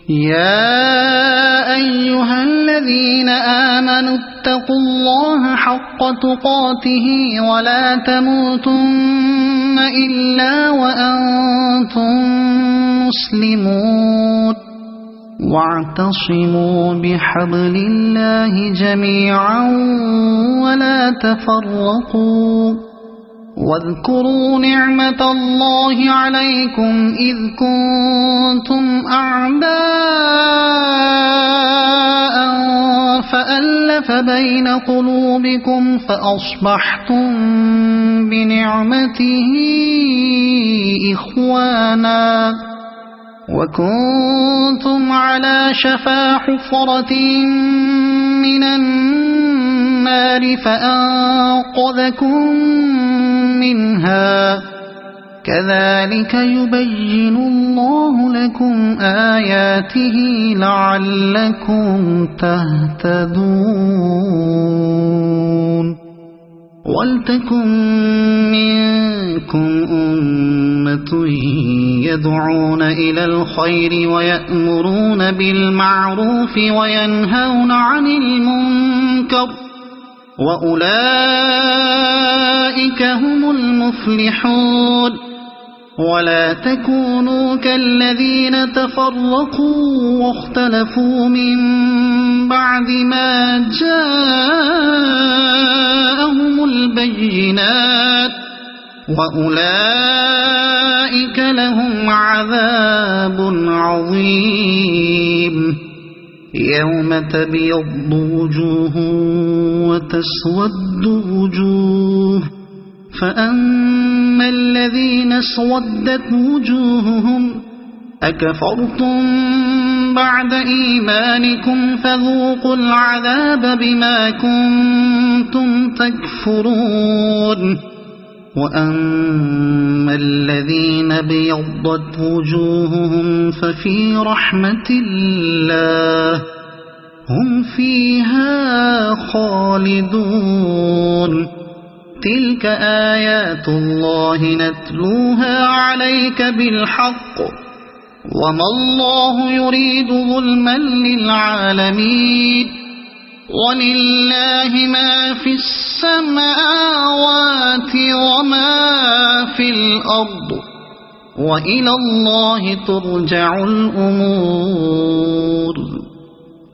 يا أيها الذين آمنوا اتقوا الله حق تقاته ولا تموتن إلا وأنتم مسلمون واعتصموا بحبل الله جميعا ولا تفرقوا واذكروا نعمة الله عليكم إذ كنتم أعداء فألف بين قلوبكم فأصبحتم بنعمته إخوانا وكنتم على شفا حفرة من النار فأنقذكم منها كذلك يبين الله لكم آياته لعلكم تهتدون ولتكن منكم أمة يدعون إلى الخير ويأمرون بالمعروف وينهون عن المنكر وأولئك هم المفلحون ولا تكونوا كالذين تفرقوا واختلفوا من بعد ما جاءهم البينات وأولئك لهم عذاب عظيم يوم تبيض وجوه وتسود وجوه فأما الذين اسودت وجوههم أكفرتم بعد إيمانكم فذوقوا العذاب بما كنتم تكفرون وأما الذين ابيضت وجوههم ففي رحمة الله هم فيها خالدون تلك آيات الله نتلوها عليك بالحق وما الله يريد ظلما للعالمين ولله ما في السماوات وما في الأرض وإلى الله ترجع الأمور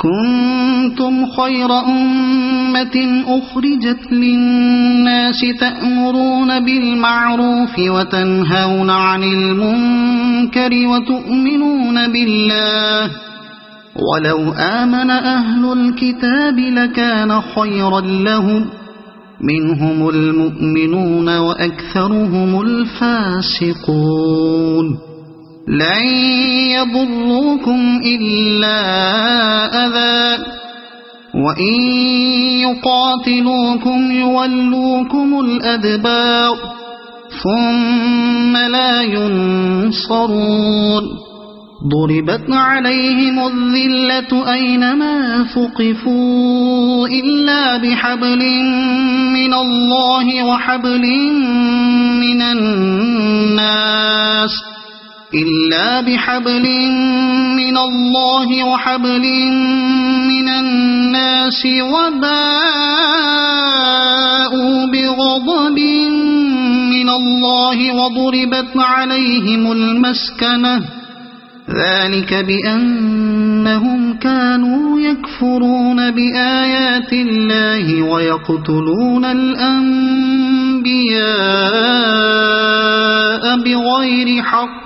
كنتم خير أمة أخرجت للناس تأمرون بالمعروف وتنهون عن المنكر وتؤمنون بالله ولو آمن أهل الكتاب لكان خيرا لهم منهم المؤمنون وأكثرهم الفاسقون لن يضروكم إلا أذى وإن يقاتلوكم يولوكم الأدبار ثم لا ينصرون ضربت عليهم الذلة أينما ثقفوا إلا بحبل من الله وحبل من الناس وباءوا بغضب من الله وضربت عليهم المسكنة ذلك بأنهم كانوا يكفرون بآيات الله ويقتلون الأنبياء بغير حق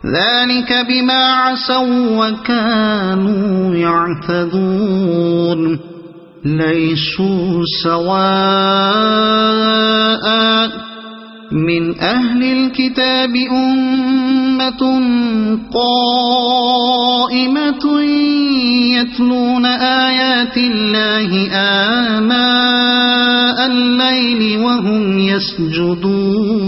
ذلك بما عصوا وكانوا يعتدون ليسوا سواء من أهل الكتاب أمة قائمة يتلون آيات الله آناء الليل وهم يسجدون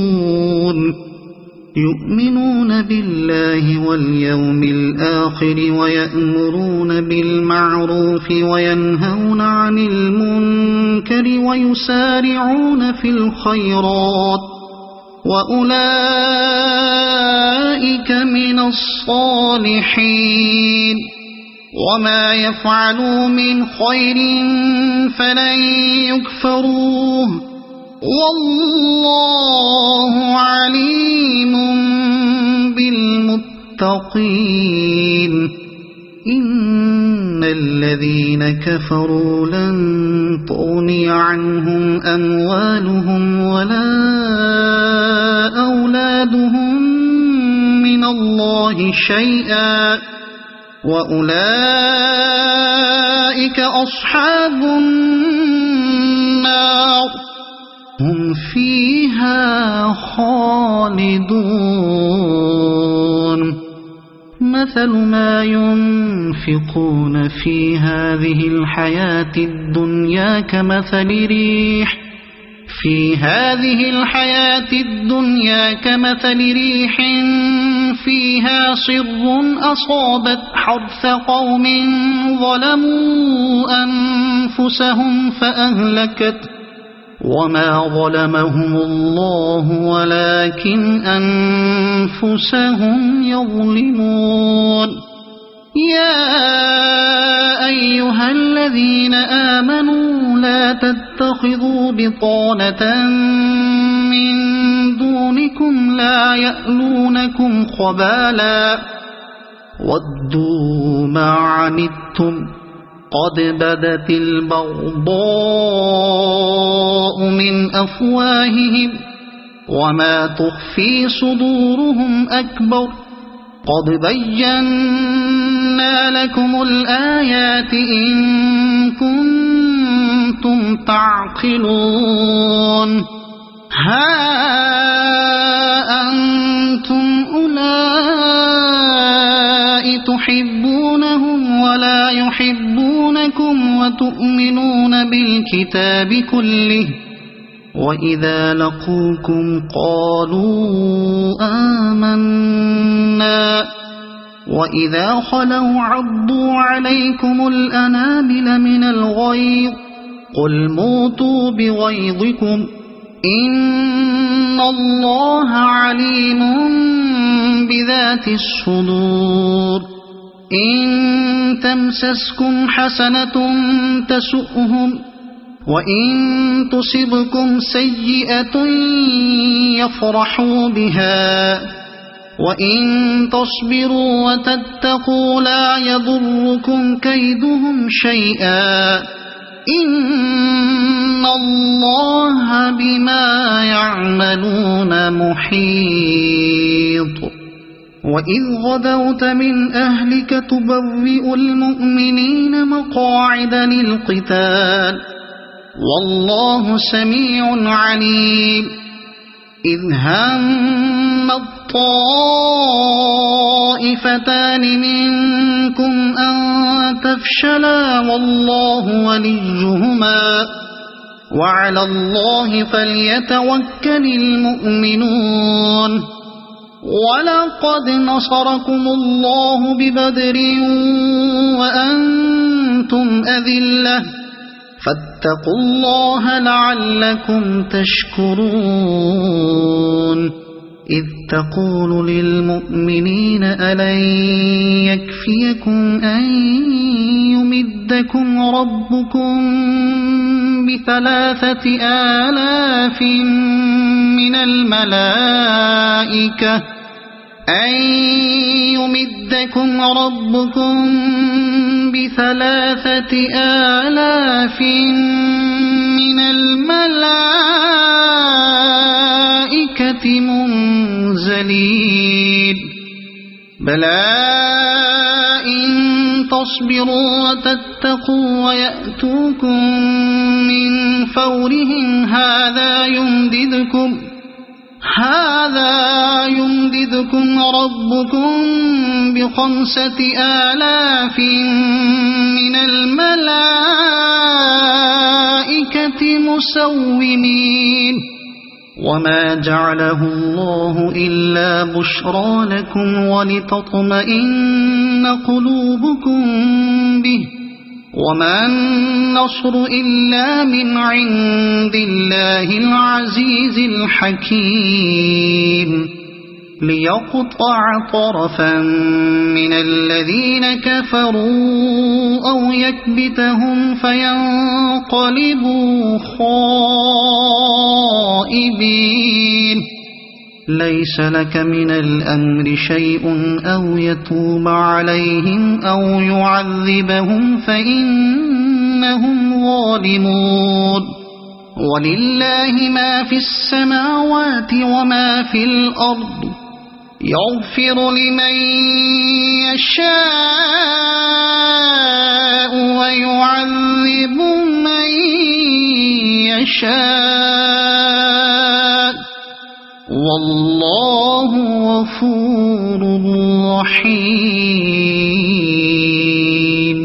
يؤمنون بالله واليوم الآخر ويأمرون بالمعروف وينهون عن المنكر ويسارعون في الخيرات وأولئك من الصالحين وما يفعلوا من خير فلن يكفروه والله عليم بالمتقين إن الذين كفروا لن تغني عنهم أموالهم ولا أولادهم من الله شيئا وأولئك أصحاب النار هم فيها خالدون مثل ما ينفقون في هذه الحياة الدنيا كمثل ريح فيها صر أصابت حرث قوم ظلموا أنفسهم فأهلكت وما ظلمهم الله ولكن أنفسهم يظلمون يا أيها الذين آمنوا لا تتخذوا بطانة من دونكم لا يألونكم خبالا ودوا ما عنتم قد بدت البغضاء من أفواههم وما تخفي صدورهم أكبر قد بينا لكم الآيات إن كنتم تعقلون ها أنتم أولئك تحبونهم ولا يحبونكم وتؤمنون بالكتاب كله وإذا لقوكم قالوا آمنا وإذا خلوا عضوا عليكم الأنامل من الغيظ قل موتوا بغيظكم إن الله عليم بذات الصدور إن تمسسكم حسنة تسؤهم وإن تصبكم سيئة يفرحوا بها وإن تصبروا وتتقوا لا يضركم كيدهم شيئا إن الله بما يعملون محيط وإذ غدوت من أهلك تبوئ المؤمنين مقاعد للقتال والله سميع عليم إذ هم الطائفتان منكم أن تفشلا والله وليهما وعلى الله فليتوكل المؤمنون ولقد نصركم الله ببدر وأنتم أذلة فاتقوا الله لعلكم تشكرون إذ تقول للمؤمنين ألن يكفيكم أن يمدكم ربكم ب3,000 من الملائكة أن يمدكم ربكم ب3,000 من الملائكة منزلين بلى إن تصبروا وتتقوا ويأتوكم من فورهم هذا يمددكم ربكم ب5,000 من الملائكة مسومين وما جعله الله إلا بشرى لكم ولتطمئن قلوبكم به وما النصر إلا من عند الله العزيز الحكيم ليقطع طرفا من الذين كفروا أو يكبتهم فينقلبوا خائبين ليس لك من الأمر شيء أو يتوب عليهم أو يعذبهم فإنهم ظالمون ولله ما في السماوات وما في الأرض يغفر لمن يشاء ويعذب من يشاء والله غفور رحيم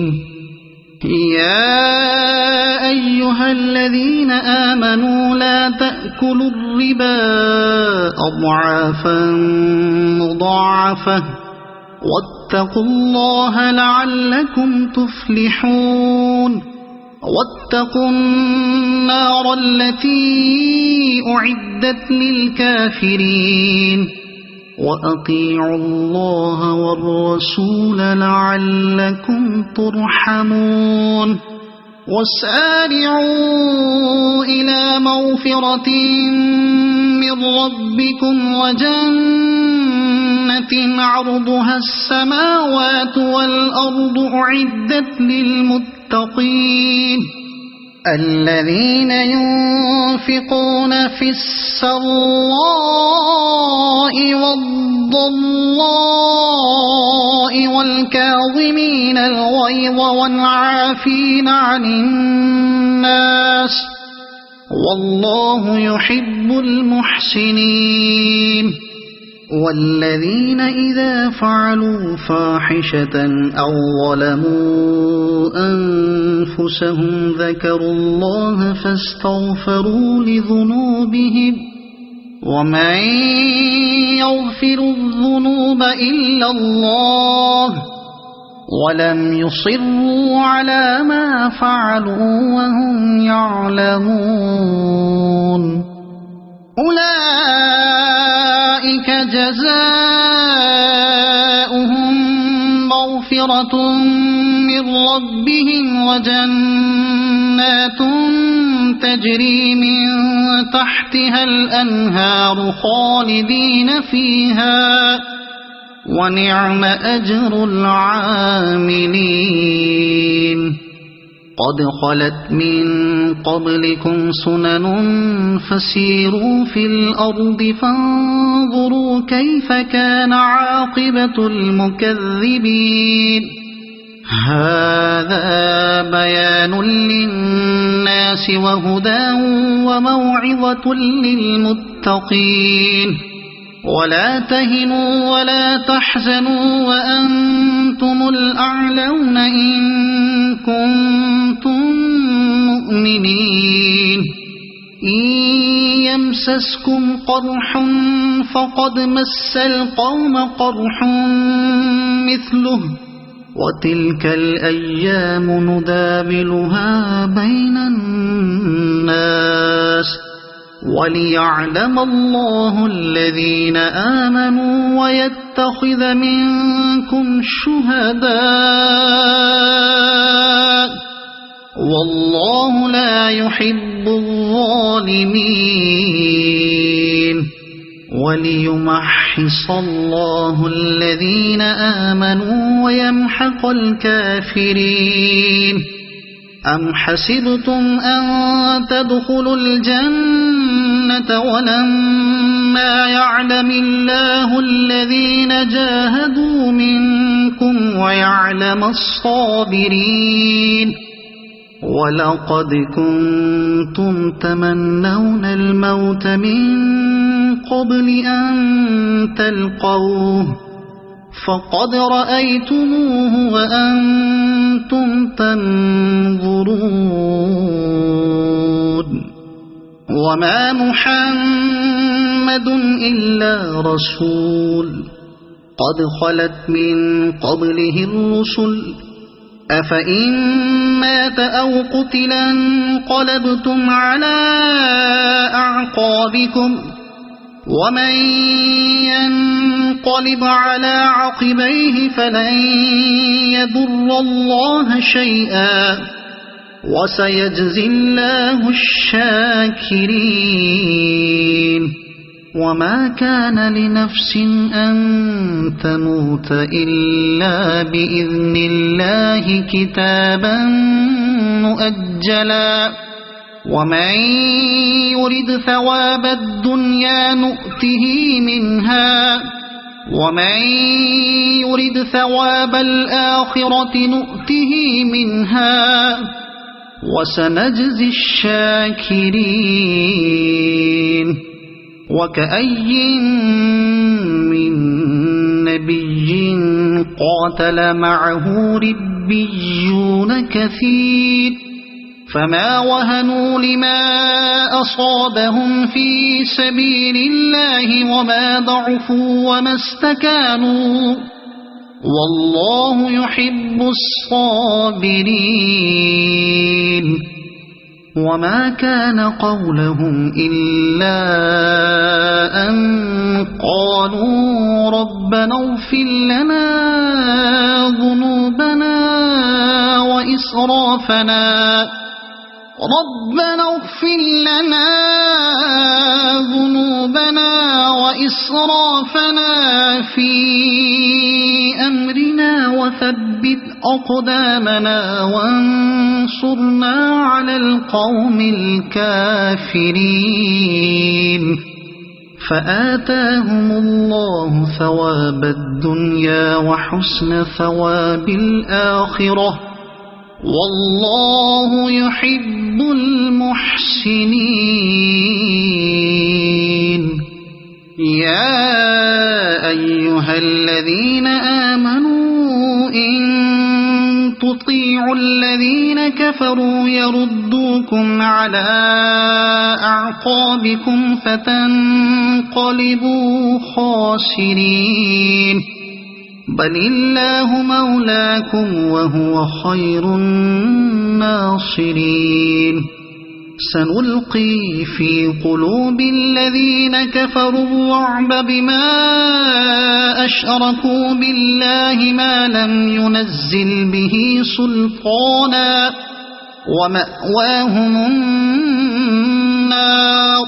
يا أيها الذين آمنوا لا تأكلوا الربا أضعافا مضاعفة واتقوا الله لعلكم تفلحون واتقوا النار التي أعدت للكافرين وأطيعوا الله والرسول لعلكم ترحمون وسارعوا إلى مغفرة من ربكم وجنة عرضها السماوات والأرض أعدت للمتقين الذين ينفقون في السراء والضراء والكاظمين الغيظ والعافين عن الناس والله يحب المحسنين والذين إذا فعلوا فاحشة أو ظلموا أنفسهم ذكروا الله فاستغفروا لذنوبهم ومن يغفر الذنوب إلا الله ولم يصروا على ما فعلوا وهم يعلمون أولئك جزاؤهم مغفرة من ربهم وجنات تجري من تحتها الأنهار خالدين فيها ونعم أجر العاملين قد خلت من قبلكم سنن فسيروا في الأرض فانظروا كيف كان عاقبة المكذبين هذا بيان للناس وهدى وموعظة للمتقين ولا تهنوا ولا تحزنوا وأنتم الأعلون إن كنتم مؤمنين إن يمسسكم قرح فقد مس القوم قرح مثله وتلك الأيام نداولها بين الناس وليعلم الله الذين آمنوا ويتخذ منكم شهداء والله لا يحب الظالمين وليمحص الله الذين آمنوا ويمحق الكافرين أم حسبتم أن تدخلوا الجنة ولما يعلم الله الذين جاهدوا منكم ويعلم الصابرين ولقد كنتم تمنون الموت من قبل أن تلقوه فقد رأيتموه وأنتم تنظرون وما محمد إلا رسول قد خلت من قبله الرسل أفإن مات أو قتلا انقلبتم على أعقابكم ومن ينقلب على عقبيه فلن يضر الله شيئا وسيجزي الله الشاكرين وما كان لنفس أن تموت إلا بإذن الله كتابا مؤجلا ومن يرد ثواب الدنيا نؤته منها ومن يرد ثواب الآخرة نؤته منها وسنجزي الشاكرين وكأي من نبي قاتل معه ربيون كثير فما وهنوا لما أصابهم في سبيل الله وما ضعفوا وما استكانوا والله يحب الصابرين وما كان قولهم إلا أن قالوا ربنا اغفر لنا ذنوبنا وإسرافنا في أمرنا وثبت أقدامنا وانصرنا على القوم الكافرين فآتاهم الله ثواب الدنيا وحسن ثواب الآخرة والله يحب المحسنين يا أيها الذين آمنوا إن تطيعوا الذين كفروا يردوكم على أعقابكم فتنقلبوا خاسرين بل الله مولاكم وهو خير الناصرين سنلقي في قلوب الذين كفروا الرعب بما أشركوا بالله ما لم ينزل به سلطانا ومأواهم النار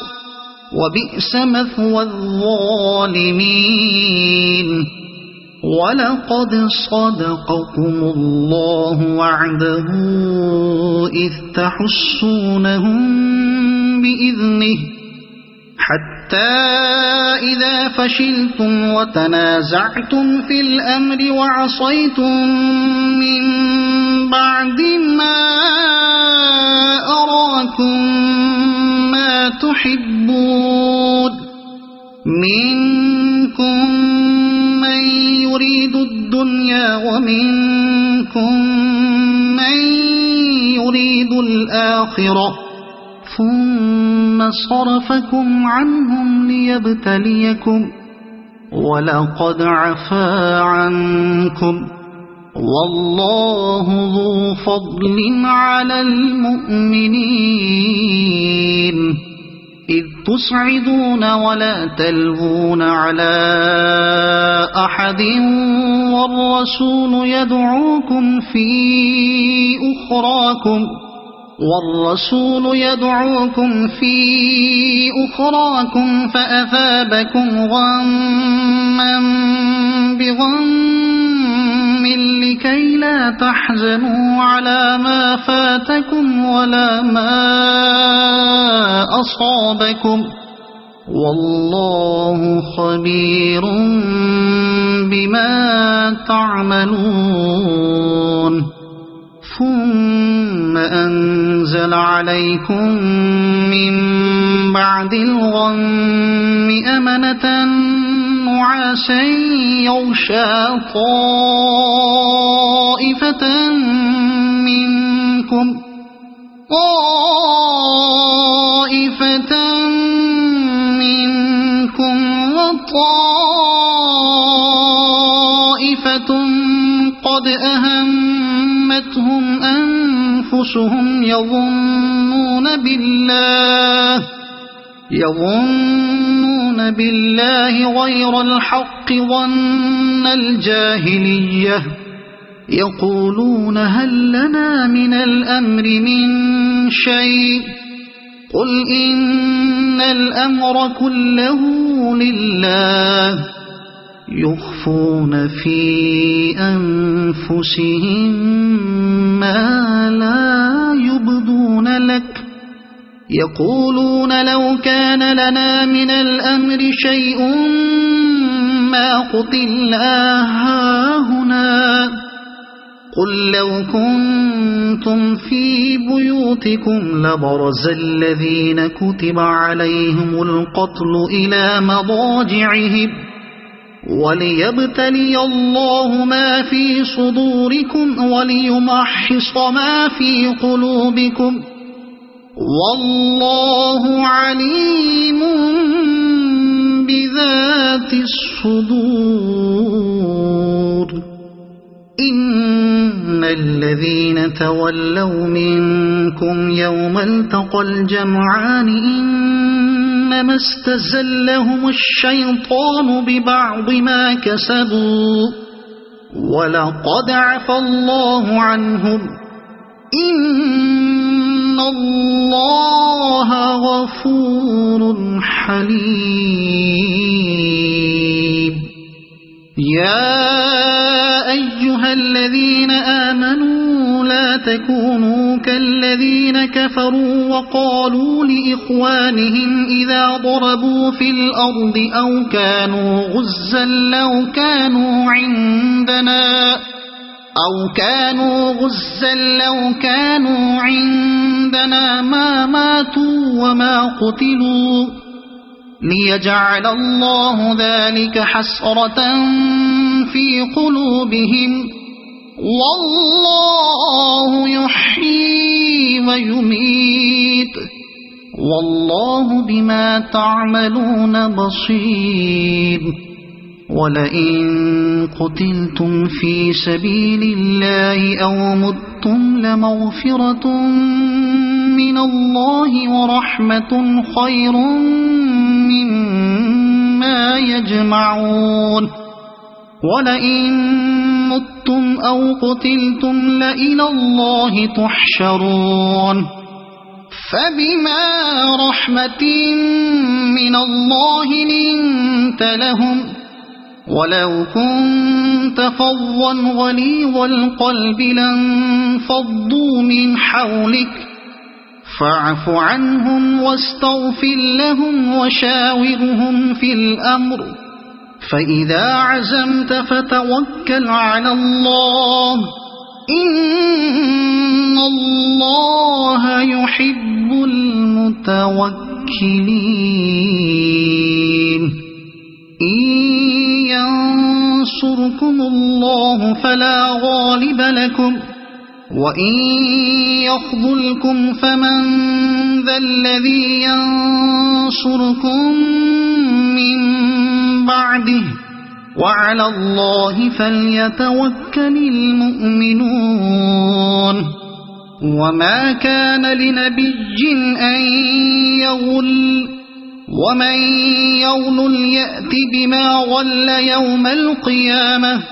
وبئس مثوى الظالمين ولقد صدقكم الله وعده إذ تحسونهم بإذنه حتى إذا فشلتم وتنازعتم في الأمر وعصيتم من بعد ما أراكم ما تحبون منكم من يريد الدنيا ومنكم من يريد الآخرة ثم صرفكم عنهم ليبتليكم ولقد عفا عنكم والله ذو فضل على المؤمنين إذ تصعدون ولا تلوون على أحد والرسول يدعوكم في أخراكم فأثابكم غما بغم لكي لا تحزنوا على ما فاتكم ولا ما أصابكم والله خبير بما تعملون ثم أنزل عليكم من بعد الغم أمنة نعاسا يغشى طائفة منكم وطائفة قد أهمتهم همتهم أنفسهم يظنون بالله غير الحق ظن الجاهلية يقولون هل لنا من الأمر من شيء قل إن الأمر كله لله يخفون في أنفسهم ما لا يبدون لك يقولون لو كان لنا من الأمر شيء ما قتلنا هاهنا قل لو كنتم في بيوتكم لبرز الذين كتب عليهم القتل إلى مضاجعهم وليبتلي الله ما في صدوركم وليمحص ما في قلوبكم والله عليم بذات الصدور إن الذين تولوا منكم يوم التقى الجمعان إنما استزلهم الشيطان ببعض ما كسبوا ولقد عفى الله عنهم إن الله غفور حليم يا أيها الذين آمنوا لا تكونوا كالذين كفروا وقالوا لإخوانهم إذا ضربوا في الأرض أو كانوا غزا لو كانوا عندنا ما ماتوا وما قتلوا ليجعل الله ذلك حسرة في قلوبهم والله يحيي ويميت والله بما تعملون بصير ولئن قتلتم في سبيل الله أو متم لمغفرة من الله ورحمة خير مما يجمعون ولئن متم أو قتلتم لإلى الله تحشرون فبما رحمة من الله لنت لهم ولو كنت فظا غليظ القلب لانفضوا من حولك فاعف عنهم واستغفر لهم وشاورهم في الأمر فإذا عزمت فتوكل على الله إن الله يحب المتوكلين إن ينصركم الله فلا غالب لكم وإن يخذلكم فمن ذا الذي ينصركم من بعده وعلى الله فليتوكل المؤمنون وما كان لنبي أن يغل ومن يغل يأت بما غل يوم القيامة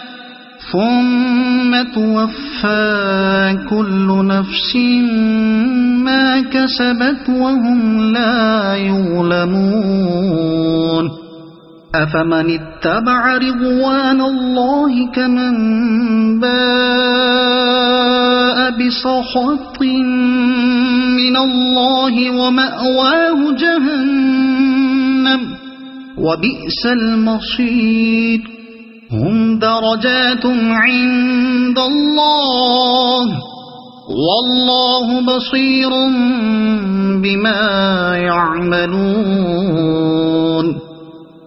ثم توفى كل نفس ما كسبت وهم لا يظلمون أفمن اتبع رضوان الله كمن باء بسخط من الله ومأواه جهنم وبئس المصير هم درجات عند الله والله بصير بما يعملون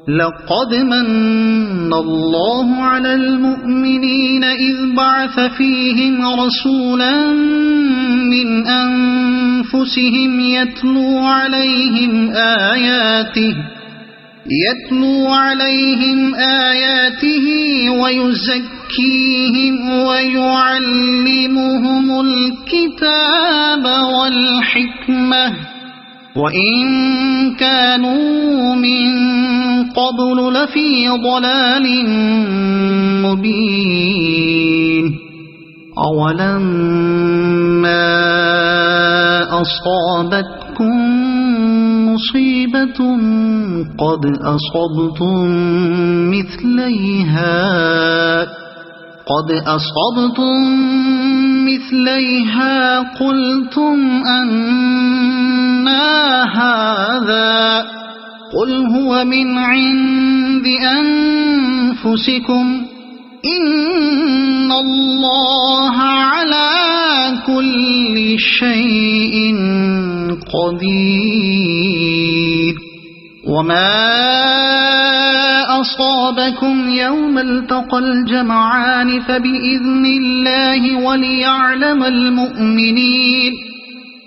لقد من الله على المؤمنين إذ بعث فيهم رسولا من أنفسهم يتلو عليهم آياته ويزكيهم ويعلمهم الكتاب والحكمة وإن كانوا من قبل لفي ضلال مبين أولما أصابتكم مصيبة قد أصبتم مثليها قلتم أنى هذا قل هو من عند أنفسكم إن الله على كل شيء قدير وما أصابكم يوم التقى الجمعان فبإذن الله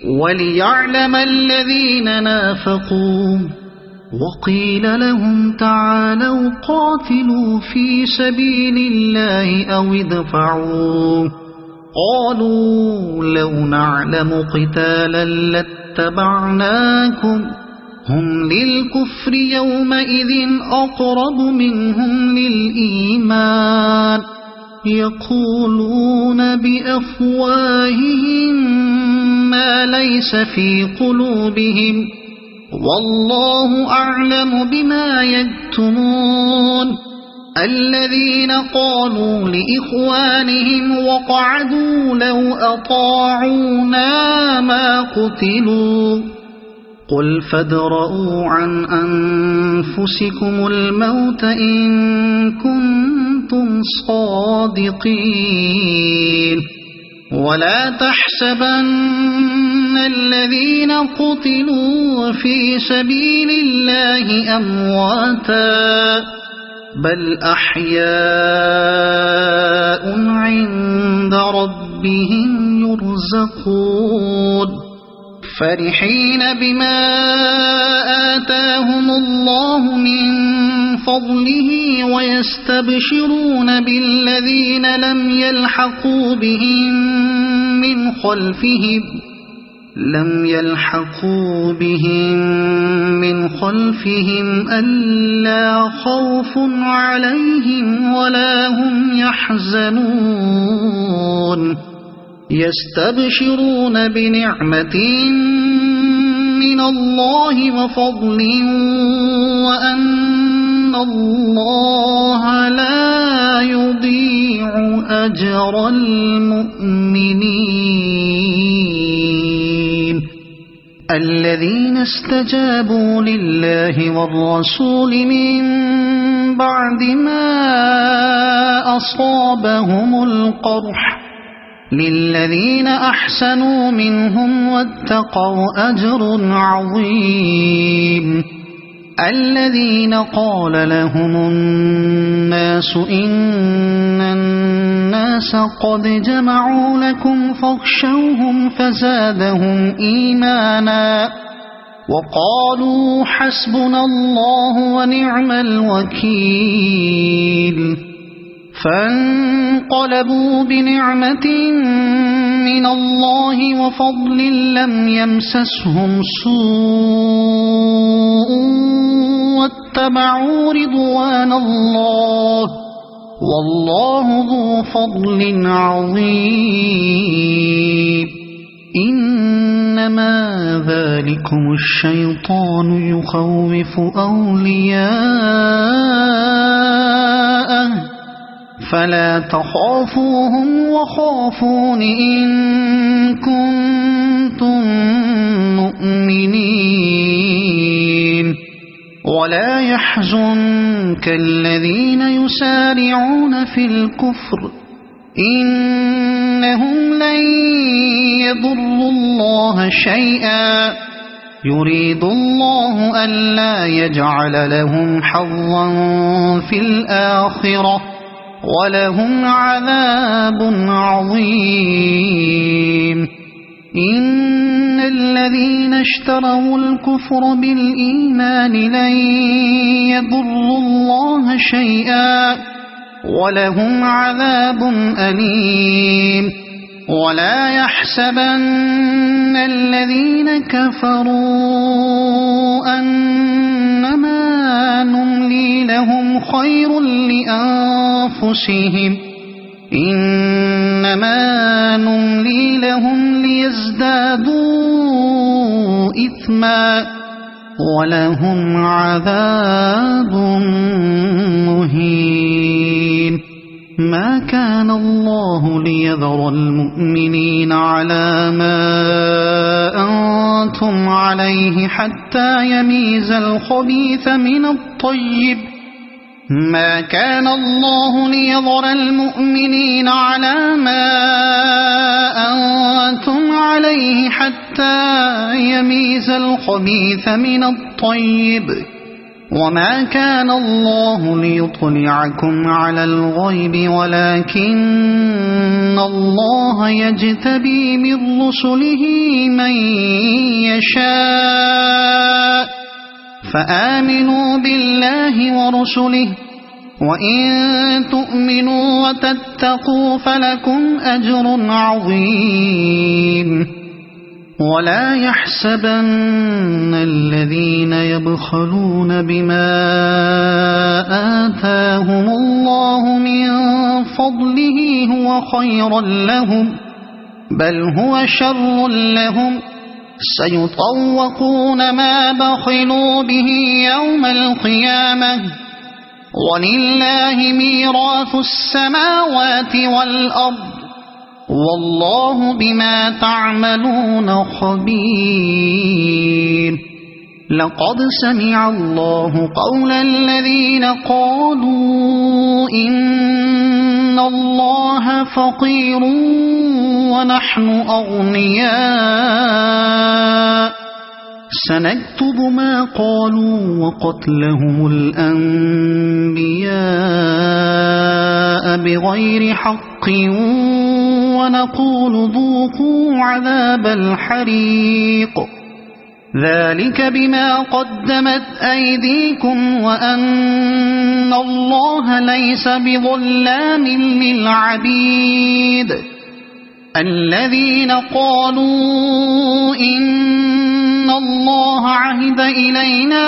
وليعلم الذين نافقوا وقيل لهم تعالوا قاتلوا في سبيل الله أو ادفعوا قالوا لو نعلم قتالا لاتبعناكم هم للكفر يومئذ أقرب منهم للإيمان يقولون بأفواههم ما ليس في قلوبهم والله أعلم بما يكتمون الذين قالوا لإخوانهم وقعدوا لو أطاعونا ما قتلوا قل فادرءوا عن أنفسكم الموت إن كنتم صادقين ولا تحسبن الذين قتلوا في سبيل الله أمواتا بل أحياء عند ربهم يرزقون فرحين بما آتاهم الله من فضله ويستبشرون بالذين لم يلحقوا بهم من خلفهم ألا خوف عليهم ولا هم يحزنون يستبشرون بنعمة من الله وفضل وأن الله لا يضيع أجر المؤمنين الذين استجابوا لله والرسول من بعد ما أصابهم القرح للذين أحسنوا منهم واتقوا أجر عظيم الذين قال لهم الناس إن الناس قد جمعوا لكم فاخشوهم فزادهم إيمانا وقالوا حسبنا الله ونعم الوكيل فانقلبوا بنعمة من الله وفضل لم يمسسهم سوء واتبعوا رضوان الله والله ذو فضل عظيم إنما ذلكم الشيطان يخوف أولياءه فلا تخافوهم وخافون إن كنتم مؤمنين ولا يحزنك الذين يسارعون في الكفر إنهم لن يضروا الله شيئا يريد الله ألا يجعل لهم حظا في الآخرة ولهم عذاب عظيم إن الذين اشتروا الكفر بالإيمان لن يضروا الله شيئا ولهم عذاب أليم ولا يحسبن الذين كفروا أنما نملي لهم خير لأنفسهم إنما نملي لهم ليزدادوا إثما ولهم عذاب مهين ما كان الله ليذر المؤمنين على ما أنتم عليه حتى يميز الخبيث من الطيب ما كان الله ليذر المؤمنين على ما أنتم عليه حتى يميز الخبيث من الطيب وما كان الله ليطلعكم على الغيب ولكن الله يجتبي من رسله من يشاء فآمنوا بالله ورسله وإن تؤمنوا وتتقوا فلكم أجر عظيم ولا يحسبن الذين يبخلون بما آتاهم الله من فضله هو خيرا لهم بل هو شر لهم سيطوقون ما بخلوا به يوم القيامة ولله ميراث السماوات والأرض والله بما تعملون خبير لقد سمع الله قول الذين قالوا إن الله فقير ونحن أغنياء سنكتب ما قالوا وقتلهم الأنبياء بغير حق ونقول ذوقوا عذاب الحريق ذلك بما قدمت أيديكم وأن الله ليس بظلام للعبيد الذين قالوا إن الله عهد إلينا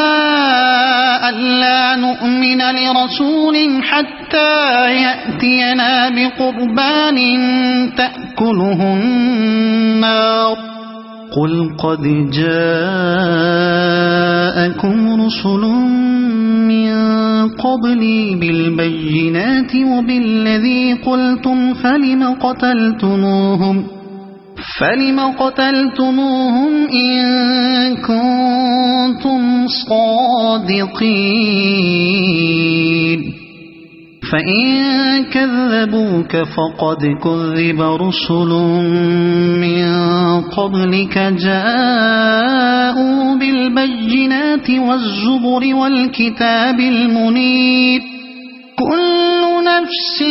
ألا نؤمن لرسول حتى يأتينا بقربان تأكله النار قل قد جاءكم رسل من قبلي بالبينات وبالذي قلتم فلم قتلتموهم إن كنتم صادقين فإن كذبوك فقد كذب رسل من قبلك جاءوا بالبينات والزبر والكتاب المنير كل نفس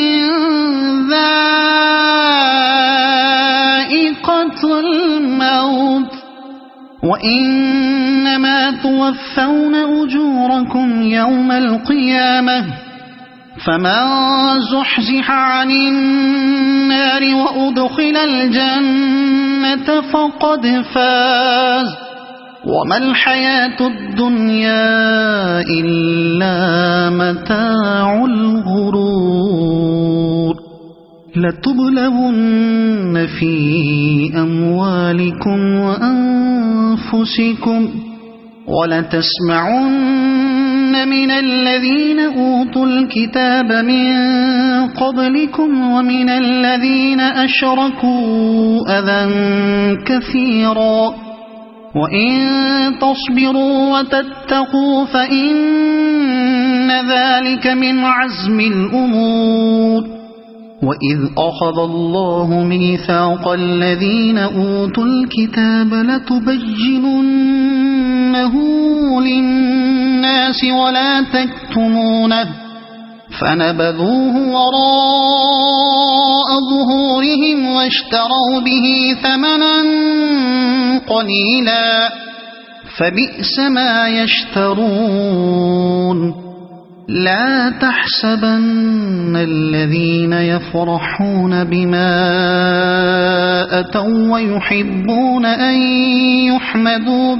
ذائقة الموت وإنما توفون أجوركم يوم القيامة فمن زحزح عن النار وأدخل الجنة فقد فاز وما الحياة الدنيا إلا متاع الغرور لتبلغن في أموالكم وأنفسكم ولتسمعن من الذين أوتوا الكتاب من قبلكم ومن الذين أشركوا أذى كثيرا وإن تصبروا وتتقوا فإن ذلك من عزم الأمور وإذ أخذ الله ميثاق الذين أوتوا الكتاب لتبيننه للناس ولا تكتمونه فنبذوه وراء ظهورهم واشتروا به ثمنا قليلا فبئس ما يشترون لا تحسبن الذين يفرحون بما أتوا ويحبون أن يحمدوا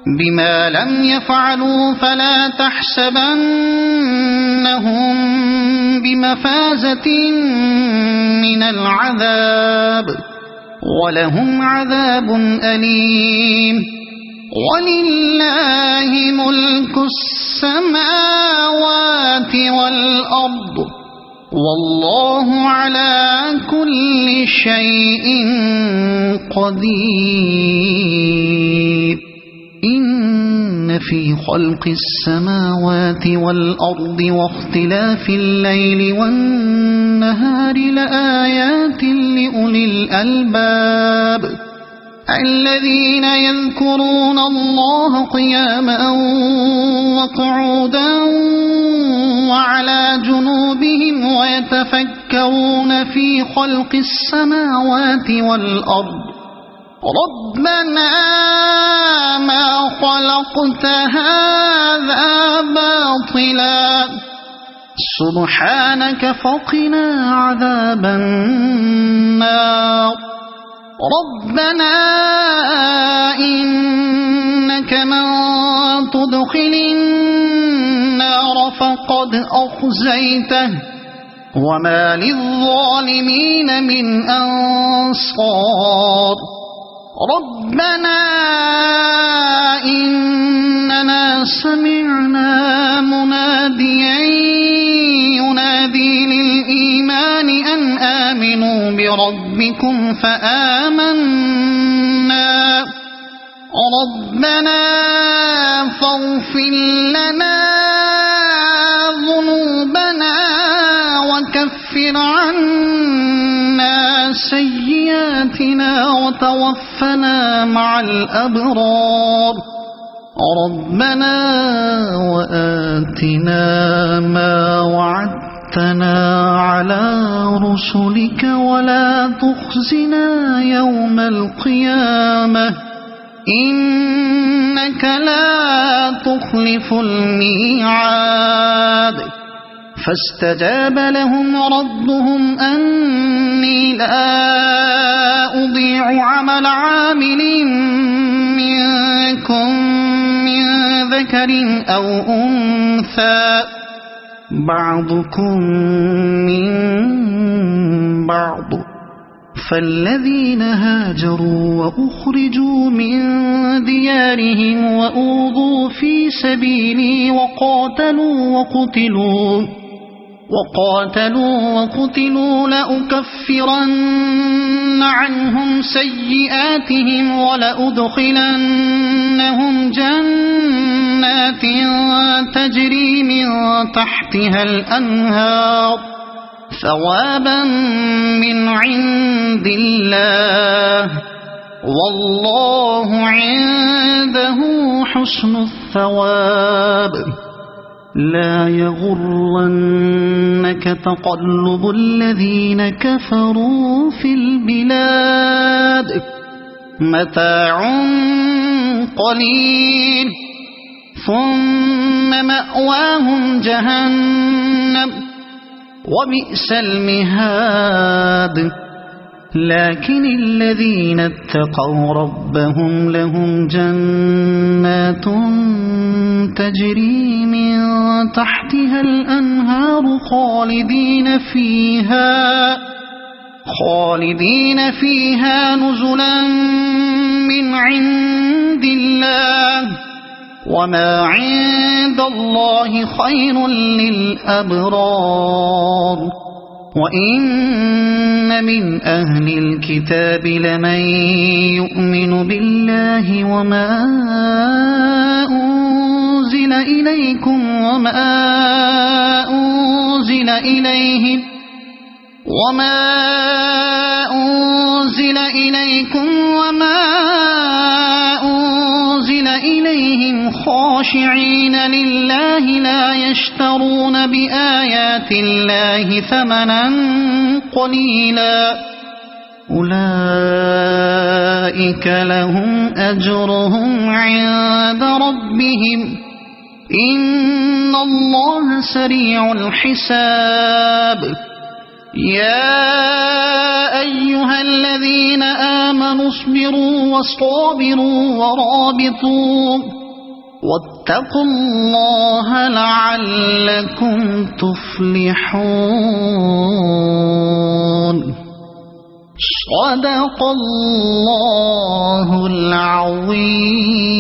بما لم يفعلوا فلا تحسبنهم بمفازة من العذاب ولهم عذاب أليم ولله ملك السماوات والأرض والله على كل شيء قدير إن في خلق السماوات والأرض واختلاف الليل والنهار لآيات لأولي الألباب الذين يذكرون الله قياما وقعودا وعلى جنوبهم ويتفكرون في خلق السماوات والأرض ربنا ما خلقت هذا باطلا سبحانك فقنا عذاب النار ربنا إنك من تدخل النار فقد أخزيته وما للظالمين من أنصار ربنا إننا سمعنا مناديا ينادي للإيمان أن آمنوا بربكم فآمنا ربنا فاغفر لنا ذنوبنا وكفر عنا سيئاتنا وتوفنا مع الأبرار ربنا وآتنا ما وعدتنا على رسلك ولا تخزنا يوم القيامة إنك لا تخلف الميعاد فاستجاب لهم ربهم أني لا أضيع عمل عامل منكم من ذكر أو أنثى بعضكم من بعض فالذين هاجروا وأخرجوا من ديارهم وأوذوا في سبيلي وقاتلوا وقتلوا لأكفرن عنهم سيئاتهم ولأدخلنهم جنات تجري من تحتها الأنهار ثوابا من عند الله والله عنده حسن الثواب لا يغرنك تقلب الذين كفروا في البلاد متاع قليل ثم مأواهم جهنم وبئس المهاد لكن الذين اتقوا ربهم لهم جنات تجري من تحتها الأنهار خالدين فيها نزلا من عند الله وما عند الله خير للأبرار وإن من أهل الكتاب لمن يؤمن بالله وما أنزل إليكم وما أنزل إليهم خاشعين لله لا يشترون بآيات الله ثمنا قليلا أولئك لهم أجرهم عند ربهم إن الله سريع الحساب يا أيها الذين آمنوا اصبروا وصابروا ورابطوا واتقوا الله لعلكم تفلحون صدق الله العظيم.